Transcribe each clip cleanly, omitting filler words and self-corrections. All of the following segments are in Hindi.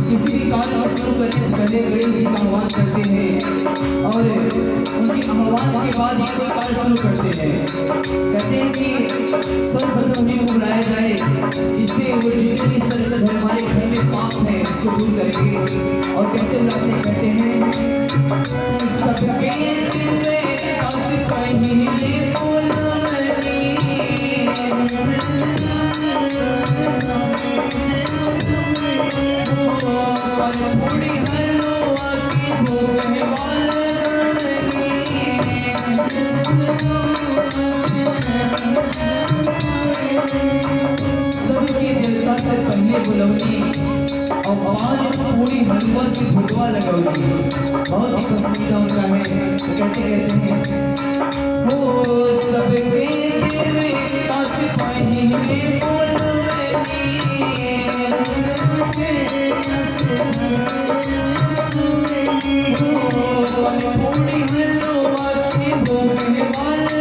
किसी भी कार्य को शुरू करने से पहले गणेश जी का आह्वान करते हैं और उनके आह्वान के बाद ये कार्य शुरू करते हैं। कहते हैं कि सर्वप्रथम उन्हीं को बुलाया जाए जिससे वो जितने भी सर्व हमारे घर में पाप है उसको दूर करेंगे। और कैसे बुलाते हैं, कहते हैं सबके दिल में अब पहले बुलवनी और पान पूरी हलवा की भुटवा लगौनी। बहुत ही पसंदीदा उनका है। तो कहते हैं हो सबके दिल में काफी पहले पूरी हलवा की भोगने वाले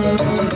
Hare